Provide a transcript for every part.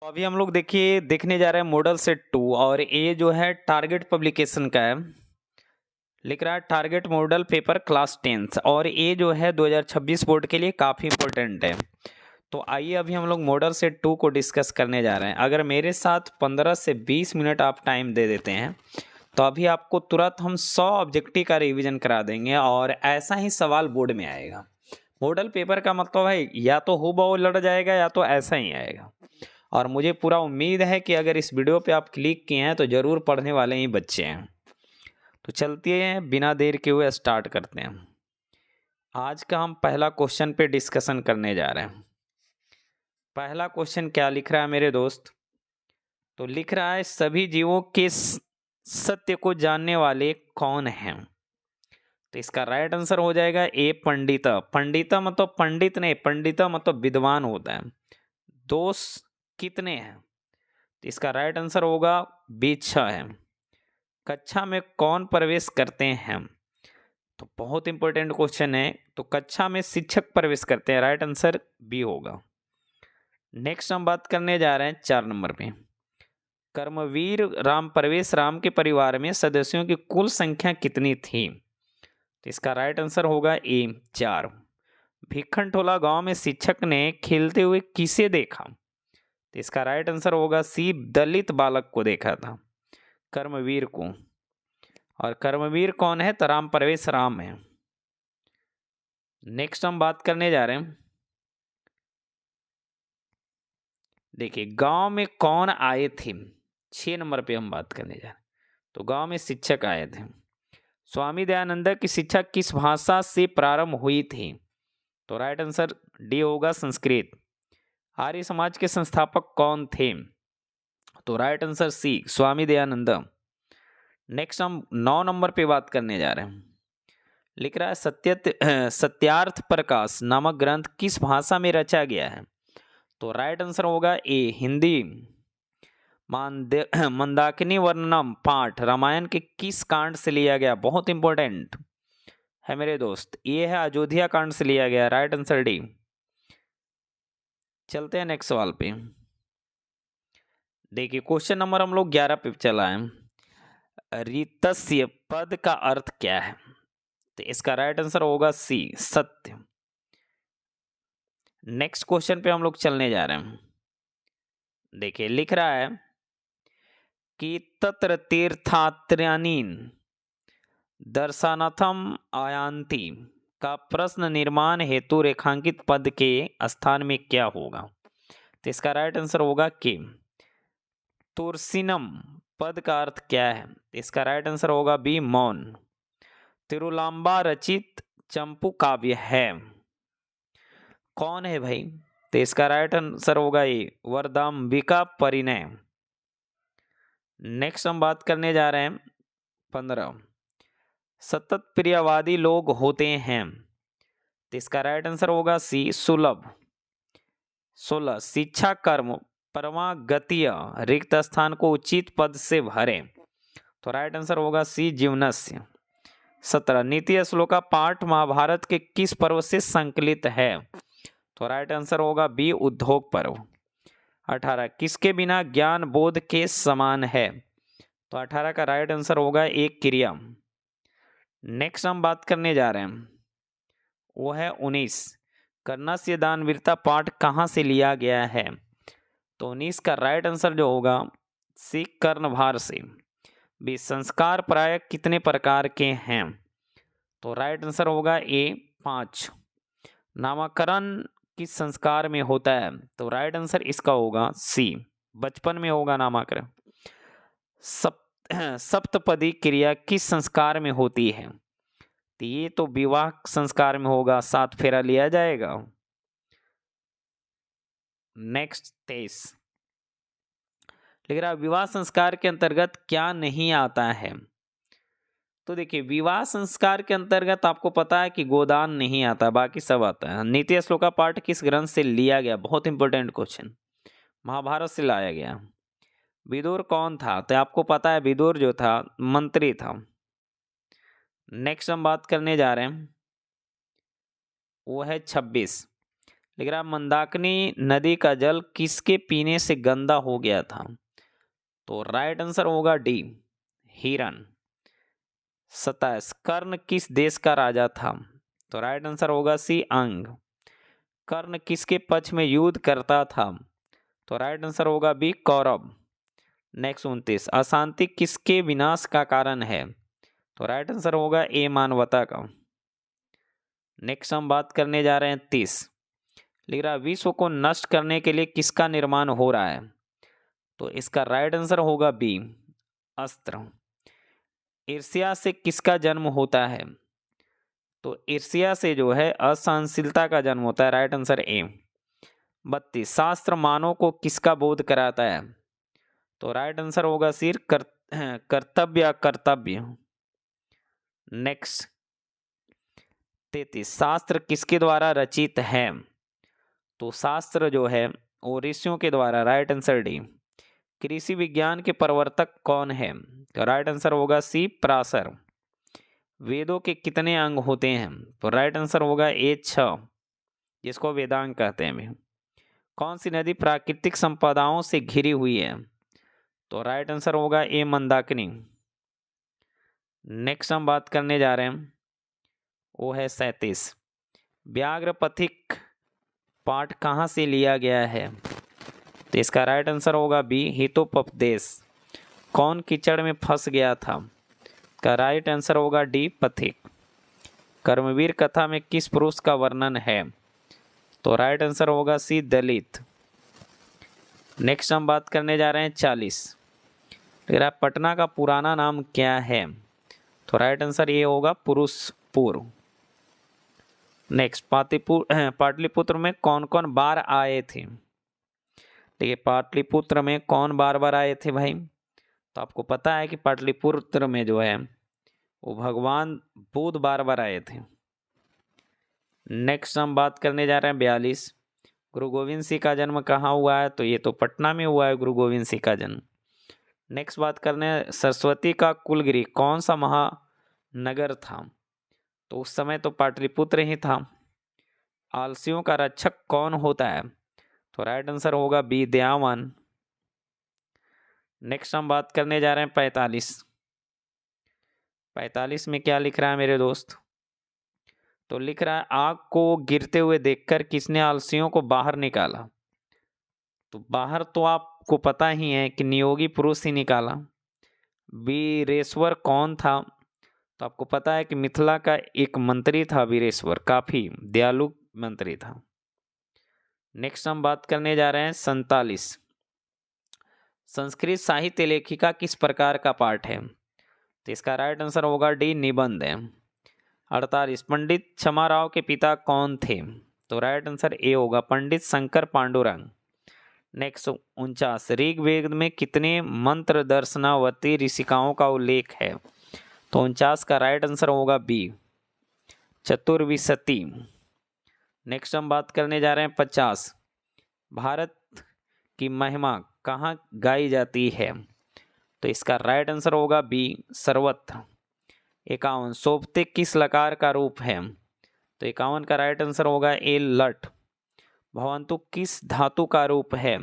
तो अभी हम लोग देखिए देखने जा रहे हैं मॉडल सेट 2 और ये जो है टारगेट पब्लिकेशन का है। लिख रहा है टारगेट मॉडल पेपर क्लास 10 और ये जो है 2026 बोर्ड के लिए काफ़ी इंपॉर्टेंट है। तो आइए अभी हम लोग मॉडल सेट 2 को डिस्कस करने जा रहे हैं। अगर मेरे साथ 15 से 20 मिनट आप टाइम दे देते हैं तो अभी आपको तुरंत हम 100 ऑब्जेक्टिव का रिवीजन करा देंगे और ऐसा ही सवाल बोर्ड में आएगा। मॉडल पेपर का मतलब है या तो हूबहू लड़ जाएगा या तो ऐसा ही आएगा। और मुझे पूरा उम्मीद है कि अगर इस वीडियो पे आप क्लिक किए हैं तो ज़रूर पढ़ने वाले ही बच्चे हैं। तो चलते हैं बिना देर के हुए स्टार्ट करते हैं। आज का हम पहला क्वेश्चन पे डिस्कशन करने जा रहे हैं। पहला क्वेश्चन क्या लिख रहा है मेरे दोस्त? तो लिख रहा है सभी जीवों के सत्य को जानने वाले कौन हैं? तो इसका राइट आंसर हो जाएगा ए पंडिता। पंडिता मतलब पंडित नहीं, पंडिता मतलब विद्वान होता है। दोस्त कितने हैं? तो इसका राइट आंसर होगा बी 6 है। कक्षा में कौन प्रवेश करते हैं? तो बहुत इंपॉर्टेंट क्वेश्चन है। तो कक्षा में शिक्षक प्रवेश करते हैं, राइट आंसर बी होगा। नेक्स्ट हम बात करने जा रहे हैं 4 नंबर पे। कर्मवीर राम प्रवेश राम के परिवार में सदस्यों की कुल संख्या कितनी थी? तो इसका राइट आंसर होगा ए 4। भिखनटोला गांव में शिक्षक ने खेलते हुए किसे देखा? तो इसका राइट आंसर होगा सी, दलित बालक को देखा था, कर्मवीर को। और कर्मवीर कौन है? तो राम प्रवेश राम है। नेक्स्ट हम बात करने जा रहे हैं, देखिए गांव में कौन आए थे? 6 नंबर पे हम बात करने जा रहे हैं। तो गांव में शिक्षक आए थे। स्वामी दयानंद की शिक्षा किस भाषा से प्रारंभ हुई थी? तो राइट आंसर डी होगा, संस्कृत। आर्य समाज के संस्थापक कौन थे? तो right answer C, Swami Dayanand. Next हम 9 नंबर पे बात करने जा रहे हैं। लिख रहा है सत्यार्थ प्रकाश नामक ग्रंथ किस भाषा में रचा गया है? तो राइट आंसर होगा ए, हिंदी। मंदाकिनी वर्णनम पाठ रामायण के किस कांड से लिया गया? बहुत इंपॉर्टेंट है मेरे दोस्त, ये है अयोध्या कांड से लिया गया, राइट आंसर डी। चलते हैं नेक्स्ट सवाल पे। देखिए क्वेश्चन नंबर हम लोग 11 पे चला है। रीतस्य पद का अर्थ क्या है? तो इसका राइट आंसर होगा सी, सत्य। नेक्स्ट क्वेश्चन पे हम लोग चलने जा रहे हैं। देखिए लिख रहा है कि तत्र तीर्थात्र्यानि दर्शनार्थम आयान्ति का प्रश्न निर्माण हेतु रेखांकित पद के स्थान में क्या होगा? तो इसका राइट आंसर होगा के। तुर्सिनम पद का अर्थ क्या है? इसका राइट आंसर होगा बी, मौन। तिरुलांबा रचित चंपू काव्य है, कौन है भाई? तो इसका राइट आंसर होगा ये, वरदाम्बिका परिणय। नेक्स्ट हम बात करने जा रहे हैं 15। सतत प्रियवादी लोग होते हैं, तो इसका राइट आंसर होगा सी, सुलभ। 16 शिक्षा कर्म परमागतिय रिक्त स्थान को उचित पद से भरे, तो राइट आंसर होगा सी, जीवनस्य। 17 नीति श्लोका पाठ महाभारत के किस पर्व से संकलित है? तो राइट आंसर होगा बी, उद्योग पर्व। 18 किसके बिना ज्ञान बोध के समान है? तो 18 का राइट आंसर होगा एक, क्रिया। नेक्स्ट हम बात करने जा रहे हैं, वो है 19। कर्णस्य दानवीरता पाठ कहाँ से लिया गया है? तो 19 का राइट आंसर जो होगा सी, कर्णभार से। बी, संस्कार प्राय कितने प्रकार के हैं? तो राइट आंसर होगा ए, 5। नामकरण किस संस्कार में होता है? तो राइट आंसर इसका होगा सी, बचपन में होगा नामकरण। सप्तपदी क्रिया किस संस्कार में होती है? तो ये तो विवाह संस्कार में होगा, 7 फेरा लिया जाएगा। नेक्स्ट 23 लिख रहा विवाह संस्कार के अंतर्गत क्या नहीं आता है? तो देखिए विवाह संस्कार के अंतर्गत आपको पता है कि गोदान नहीं आता, बाकी सब आता है। नीति श्लोका पाठ किस ग्रंथ से लिया गया? बहुत इंपॉर्टेंट क्वेश्चन, महाभारत से लाया गया। विदुर कौन था? तो आपको पता है विदुर जो था मंत्री था। नेक्स्ट हम बात करने जा रहे हैं, वो है 26। लिख रहा है मंदाकिनी नदी का जल किसके पीने से गंदा हो गया था? तो राइट आंसर होगा डी, हिरन। 27, कर्ण किस देश का राजा था? तो राइट आंसर होगा सी, अंग। कर्ण किसके पक्ष में युद्ध करता था? तो राइट आंसर होगा बी, कौरव। नेक्स्ट 29, अशांति किसके विनाश का कारण है? तो राइट आंसर होगा ए, मानवता का। नेक्स्ट हम बात करने जा रहे हैं 30, लिख रहा है विश्व को नष्ट करने के लिए किसका निर्माण हो रहा है? तो इसका राइट आंसर होगा बी, अस्त्र। ईर्ष्या से किसका जन्म होता है? तो ईर्ष्या से जो है असहनशीलता का जन्म होता है, राइट आंसर ए। 32, शास्त्र मानव को किसका बोध कराता है? तो राइट आंसर होगा सी, कर्तव्य, कर्तव्य। नेक्स्ट 33, शास्त्र किसके द्वारा रचित है? तो शास्त्र जो है वो ऋषियों के द्वारा, राइट आंसर डी। कृषि विज्ञान के प्रवर्तक कौन है? तो राइट आंसर होगा सी, पराशर। वेदों के कितने अंग होते हैं? तो राइट आंसर होगा ए, 6, जिसको वेदांग कहते हैं। कौन सी नदी प्राकृतिक संपदाओं से घिरी हुई है? तो राइट आंसर होगा ए, मंदाकिनी। नेक्स्ट हम बात करने जा रहे हैं, वो है 37, व्याघ्र पथिक पाठ कहाँ से लिया गया है? तो इसका राइट आंसर होगा बी, हितोपदेश। कौन कीचड़ में फंस गया था? का राइट आंसर होगा डी, पथिक। कर्मवीर कथा में किस पुरुष का वर्णन है? तो राइट आंसर होगा सी, दलित। नेक्स्ट हम बात करने जा रहे हैं 40, पटना का पुराना नाम क्या है? तो राइट आंसर ये होगा पुरुषपुर। नेक्स्ट पाटलिपुत्र में कौन कौन बार आए थे? देखिए पाटलिपुत्र में कौन बार बार आए थे भाई? तो आपको पता है कि पाटलिपुत्र में जो है वो भगवान बुद्ध बार बार आए थे। नेक्स्ट हम बात करने जा रहे हैं 42, गुरु गोविंद सिंह का जन्म कहाँ हुआ है? तो ये तो पटना में हुआ है गुरु गोविंद सिंह का जन्म। नेक्स्ट बात करने, सरस्वती का कुलगिरी कौन सा महानगर था? तो उस समय तो पाटलिपुत्र ही था। आलसियों का रक्षक कौन होता है? तो राइट आंसर होगा बी, दयावान। नेक्स्ट हम बात करने जा रहे हैं 45 में क्या लिख रहा है मेरे दोस्त? तो लिख रहा है आग को गिरते हुए देखकर किसने आलसियों को बाहर निकाला? तो बाहर तो आपको पता ही है कि नियोगी पुरुष ही निकाला। वीरेश्वर कौन था? तो आपको पता है कि मिथिला का एक मंत्री था वीरेश्वर, काफी दयालु मंत्री था। नेक्स्ट हम बात करने जा रहे हैं 47, संस्कृत साहित्य लेखिका किस प्रकार का पाठ है? तो इसका राइट आंसर होगा डी, निबंध है। 48, पंडित क्षमाराव के पिता कौन थे? तो राइट आंसर ए होगा, पंडित शंकर पांडुरंग। नेक्स्ट 49, ऋग्वेद में कितने मंत्र दर्शनावती ऋषिकाओं का उल्लेख है? तो 49 का राइट आंसर होगा बी, चतुर्विशति। नेक्स्ट हम बात करने जा रहे हैं 50, भारत की महिमा कहाँ गाई जाती है? तो इसका राइट आंसर होगा बी, सर्वत्र। 51, सोबते किस लकार का रूप है? तो 51 का राइट आंसर होगा ए, लट। भवंतु किस धातु का रूप है?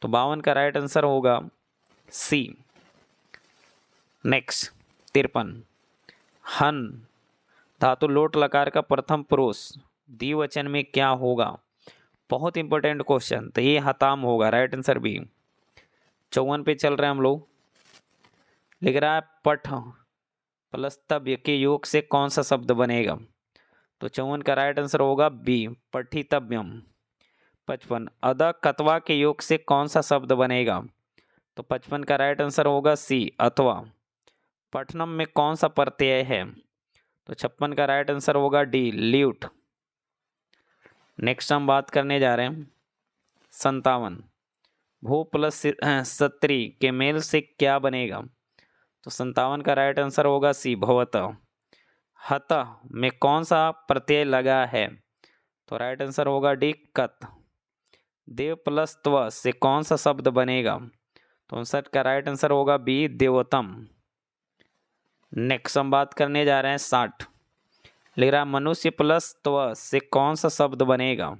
तो 52 का राइट आंसर होगा सी। नेक्स्ट 53, हन धातु लोट लकार का प्रथम पुरुष द्विवचन में क्या होगा? बहुत इंपॉर्टेंट क्वेश्चन, तो ये हताम होगा, राइट आंसर बी। 54 पे चल रहे हैं हम लोग, लिख रहा है पठ प्लस तव्य के योग से कौन सा शब्द बनेगा? तो 54 का राइट आंसर होगा बी, पठितव्यम। 55, अद कतवा के योग से कौन सा शब्द बनेगा? तो 55 का राइट आंसर होगा सी, अथवा। पठनम में कौन सा प्रत्यय है? तो 56 का राइट आंसर होगा डी, ल्यूट। नेक्स्ट हम बात करने जा रहे हैं 57, भू प्लस सत्री के मेल से क्या बनेगा? तो 57 का राइट आंसर होगा सी, भवतः। हत में कौन सा प्रत्यय लगा है? तो राइट आंसर होगा डी, कत। देव प्लस त्व से कौन सा शब्द बनेगा? तो 59 का राइट आंसर होगा बी, देवतम। नेक्स्ट हम बात करने जा रहे हैं 60, लिख रहा है मनुष्य प्लस त्व से कौन सा शब्द बनेगा?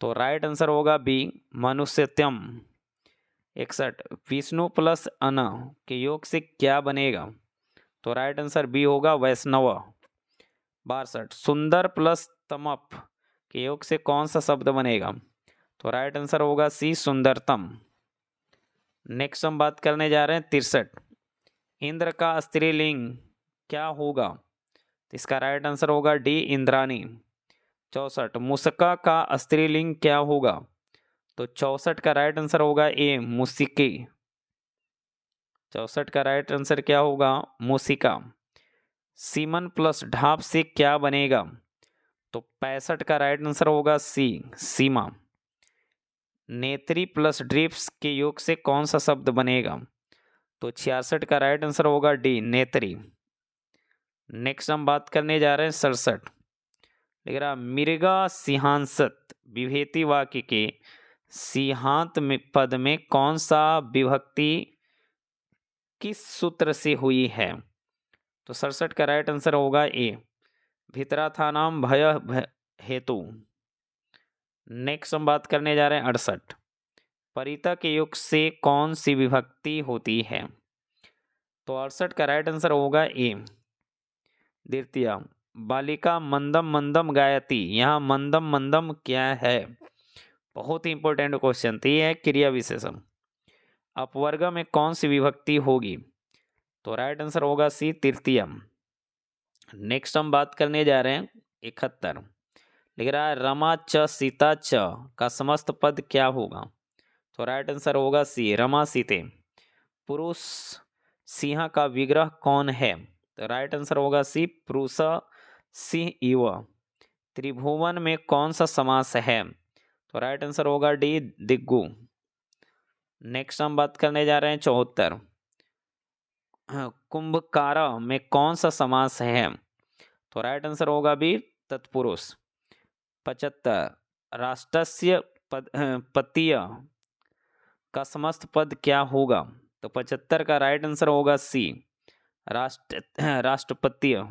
तो राइट आंसर होगा बी मनुष्यत्यम। 61 विष्णु प्लस अन के योग से क्या बनेगा? तो राइट आंसर बी होगा वैष्णव। 62 सुंदर प्लस तमप के योग से कौन सा शब्द बनेगा? तो राइट आंसर होगा सी सुंदरतम। नेक्स्ट हम बात करने जा रहे हैं 63 इंद्र का स्त्रीलिंग क्या होगा? तो इसका राइट आंसर होगा डी इंद्राणी। 64 मुस्का का स्त्रीलिंग क्या होगा? तो 64 का राइट आंसर होगा ए मुसिकी। 64 का राइट आंसर क्या होगा? मुसिका। सीमन प्लस ढाप से क्या बनेगा? तो 65 का राइट आंसर होगा सी सीमा। नेत्री प्लस ड्रिप्स के योग से कौन सा शब्द बनेगा? तो 66 का राइट आंसर होगा डी नेत्री। नेक्स्ट हम बात करने जा रहे हैं 67 लिख रहा मृगा सिंहांसत विभेति वाक्य के सिंहांत में पद में कौन सा विभक्ति किस सूत्र से हुई है? तो 67 का राइट आंसर होगा ए भितरा था नाम भय हेतु। नेक्स्ट हम बात करने जा रहे हैं 68 परिता के युग से कौन सी विभक्ति होती है? तो 68 का राइट आंसर होगा ए द्वितीय। बालिका मंदम मंदम गायती, यहाँ मंदम मंदम क्या है? बहुत ही इंपॉर्टेंट क्वेश्चन थी, यह क्रिया विशेषण। अपवर्ग में कौन सी विभक्ति होगी? तो राइट आंसर होगा सी तृतीय। नेक्स्ट हम बात करने जा रहे हैं 71 लिख रहा है रमा च सीता च का समस्त पद क्या होगा? तो राइट आंसर होगा सी रमा सीते। पुरुष सिंह का विग्रह कौन है? तो राइट आंसर होगा सी पुरुष सिंह इव। त्रिभुवन में कौन सा समास है? तो राइट आंसर होगा डी दिग्गु। नेक्स्ट हम बात करने जा रहे हैं 74 कुंभकार में कौन सा समास है? तो राइट आंसर होगा बी तत्पुरुष। 75 राष्ट्रस्य पतीय का समस्त पद क्या होगा? तो 75 का राइट आंसर होगा सी राष्ट्रपतीय।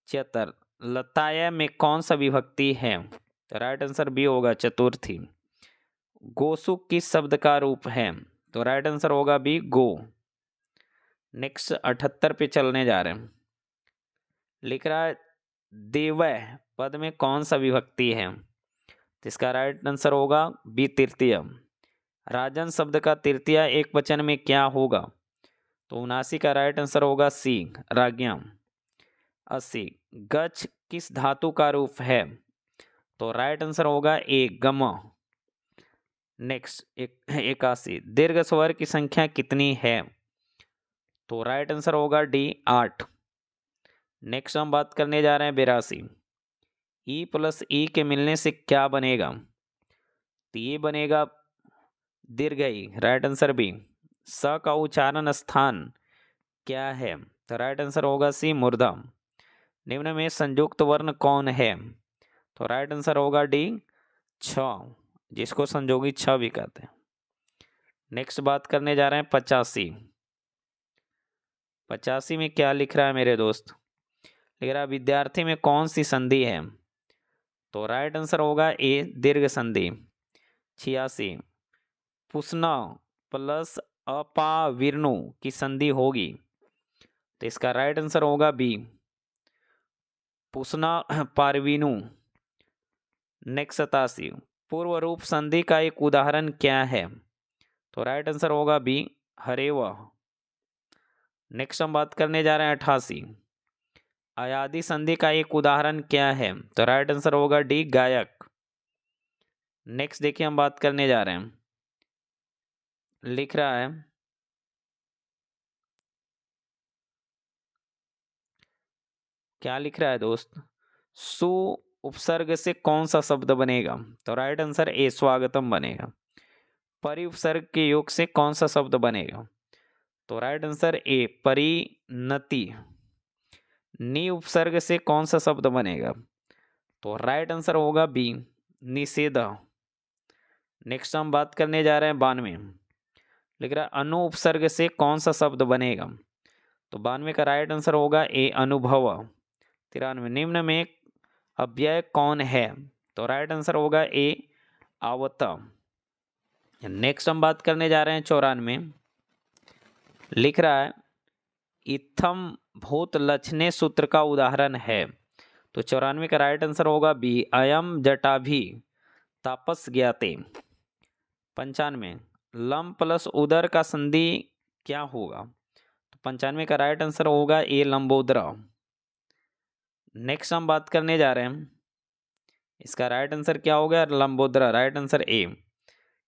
76 लताय में कौन सा विभक्ति है? तो राइट आंसर बी होगा चतुर्थी। गोसु किस शब्द का रूप है? तो राइट आंसर होगा बी गो। नेक्स्ट 78 पे चलने जा रहे हैं लिख रहा है देवय पद में कौन सा विभक्ति है? तो इसका राइट आंसर होगा बी तृतीय। राजन शब्द का तृतीय एक वचन में क्या होगा? तो 79 का राइट आंसर होगा सी राज्ञा। 80 गच्छ किस धातु का रूप है? तो राइट आंसर होगा ए गम। नेक्स्ट 81 दीर्घ स्वर की संख्या कितनी है? तो राइट आंसर होगा डी 8। नेक्स्ट हम बात करने जा रहे हैं 82 ई प्लस ई के मिलने से क्या बनेगा? तो ये बनेगा दीर्घ ई। Right answer B. स का उच्चारण स्थान क्या है? तो राइट आंसर होगा सी मूर्धा। निम्न में संयुक्त वर्ण कौन है? तो राइट आंसर होगा डी छ, जिसको संयोगी छ भी कहते हैं। नेक्स्ट बात करने जा रहे हैं 85 में क्या लिख रहा है मेरे दोस्त? लिख रहा है विद्यार्थी में कौन सी संधि है? तो राइट आंसर होगा ए दीर्घ संधि। 86 पुष्ण प्लस अपाविर्णु की संधि होगी। तो इसका राइट आंसर होगा बी पुष्ण पार्विनु। नेक्स्ट 87 पूर्व रूप संधि का एक उदाहरण क्या है? तो राइट आंसर होगा बी हरेव। नेक्स्ट हम बात करने जा रहे हैं 88 अयादि संधि का एक उदाहरण क्या है? तो राइट आंसर होगा डी गायक। नेक्स्ट देखिए हम बात करने जा रहे हैं लिख रहा है क्या लिख रहा है दोस्त? सु उपसर्ग से कौन सा शब्द बनेगा? तो राइट आंसर ए स्वागतम बनेगा। परि उपसर्ग के योग से कौन सा शब्द बनेगा? तो राइट आंसर ए परिणति। नि उपसर्ग से कौन सा शब्द बनेगा? तो राइट आंसर होगा बी निषेध। नेक्स्ट हम बात करने जा रहे हैं 92 लिख रहा है अनु उपसर्ग से कौन सा शब्द बनेगा? तो 92 का राइट आंसर होगा ए अनुभव। 93 निम्न में अव्यय कौन है? तो राइट आंसर होगा ए आवत। नेक्स्ट हम बात करने जा रहे हैं 94। लिख रहा है इत्थम भूत लक्षणे सूत्र का उदाहरण है। तो 94 का राइट आंसर होगा बी, अयम जटाभि तापस ज्ञाते। 95 लम प्लस उदर का संधि क्या होगा? तो 95 का राइट आंसर होगा ए, लंबोदरा। नेक्स्ट हम बात करने जा रहे हैं, इसका राइट आंसर क्या होगा? Lambodara, right answer A.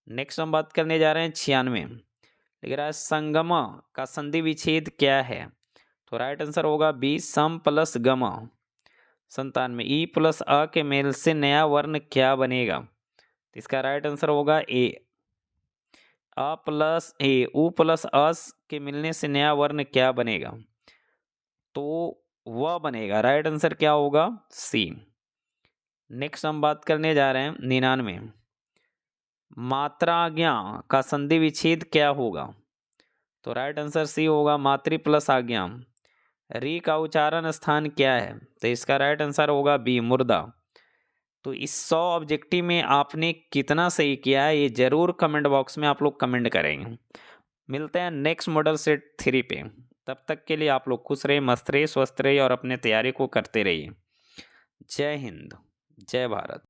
Next हम बात करने जा रहे हैं 96। लिख रहा है संगम का संधि विच्छेद क्या है? तो राइट आंसर होगा बी, सम प्लस गम। 97 ई प्लस अ के मेल से नया वर्ण क्या बनेगा? तो इसका राइट आंसर होगा ए, अ प्लस ए, उ प्लस अस के मिलने से नया वर्ण क्या बनेगा? तो वह बनेगा, राइट आंसर क्या होगा? सी। नेक्स्ट हम बात करने जा रहे हैं 99। मात्राज्ञा का संधि विच्छेद क्या होगा? तो राइट आंसर सी होगा, मातृ प्लस आज्ञा। री का उच्चारण स्थान क्या है? तो इसका राइट आंसर होगा बी, मुर्दा। तो इस 100 ऑब्जेक्टिव में आपने कितना सही किया है ये जरूर कमेंट बॉक्स में आप लोग कमेंट करेंगे। मिलते हैं नेक्स्ट मॉडल सेट 3 पे। तब तक के लिए आप लोग खुश रहिए, मस्त रहिए, स्वस्थ रहिए और अपने तैयारी को करते रहिए। जय हिंद, जय भारत।